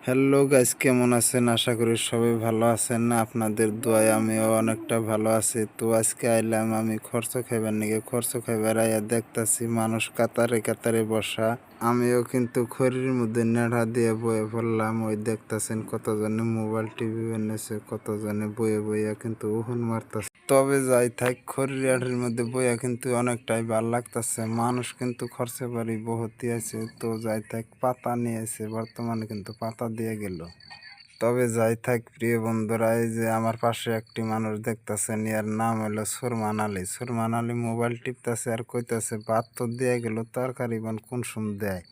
Hello guys, কেমন আছেন? আশা করি সবাই ভালো আছেন। আপনাদের দোয়ায় আমিও অনেকটা ভালো আছি। তো আজকে আইলাম আমি খরচ খাইবার নিগে। খরচ খাইবার আইয়া দেখতাছি মানুষ কাতারে কাতারে বসা। আমিও কিন্তু খড়ির মধ্যে নেড়া দিয়ে বয়ে পড়লাম। ওই দেখতাছেন কতজনে মোবাইল টিভি এনেছে, কতজনে বয়ে বইয়া কিন্তু উহুন মারতাছে। তবে যাই থাক, খড়ির মধ্যে বইয়া কিন্তু অনেকটাই ভাল লাগতাছে। মানুষ কিন্তু খরচে বাড়ি বহুতই আছে। তো যাই থাক, পাতা নিয়েছে, বর্তমানে কিন্তু পাতা দিয়ে গেল। তবে যাই থাক প্রিয় বন্ধুরা, এই যে আমার পাশে একটি মানুষ দেখতাছেন, ইয়ার নাম হলো সুরমান আলী। সুরমান আলী মোবাইল টিপতাছে আর কইতাছে ভাত তো দিয়ে গেল, তরকারি বান কোন সুম দেয়।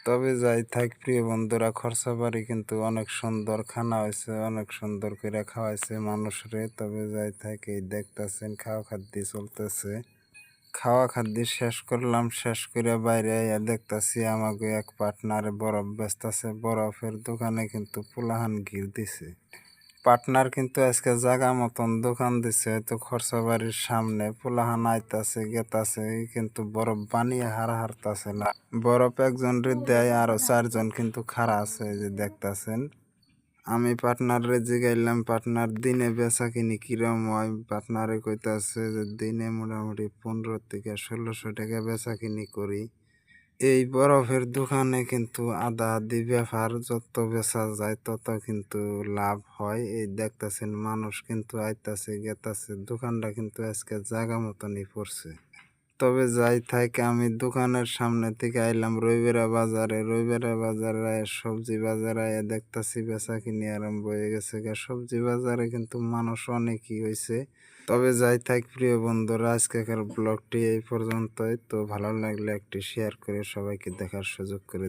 তবে যাই থাক প্রিয় বন্ধুরা, খরচা বাড়ি কিন্তু অনেক সুন্দর খানা হয়েছে, অনেক সুন্দর করে খাওয়াইছে মানুষরে। তবে যাই থাক, এই দেখতাছেন খাওয়া খাদ্য চলতেছে। খাওয়া খাদ্য শেষ করলাম, শেষ করে বাইরে আইয়া দেখতাছি আমাকে এক পার্টনারে বরফ বেচতাছে। বরফের দোকানে কিন্তু পোলাহান গির দিছে। পার্টনার কিন্তু আজকে জাগা মতন দোকান দিছে, হয়তো খরচা বাড়ির সামনে। পোলাহান আইতাছে গেতাছে, কিন্তু বরফ বানিয়ে হারতাছে না। বরফ একজন রে দেয়, আরো চারজন কিন্তু খাড়া আছে, এই যে দেখতাছেন। আমি পার্টনারে জিগাইলাম, পার্টনার দিনে বেচা কিনি কিরম হয়। পার্টনারে কইতাছে যে দিনে মোটামুটি 1500 থেকে 1600 টাকা বেচা কিনি করি। এই বরফের দোকানে কিন্তু আধা আধি ব্যাপার, যত বেচা যায় তত কিন্তু লাভ হয়। এই দেখতাছেন মানুষ কিন্তু আইতাছে গেতাছে, দোকানটা কিন্তু আজকে জাগা মতনই পড়ছে। তবে যাই থাক, আমি দোকানের সামনে থেকে আইলাম রবিরা বাজারে। রবিরা বাজারে আয়া সবজি বাজারে আয়া দেখতাছি বেচা কিনি আরম্ভ হয়ে গেছে গা। সবজি বাজারে কিন্তু মানুষ অনেকই হয়েছে। তবে যাই থাক প্রিয় বন্ধুরা, আজকেকার ব্লগটি এই পর্যন্তই। তো ভালো লাগলে একটি শেয়ার করে সবাইকে দেখার সুযোগ করে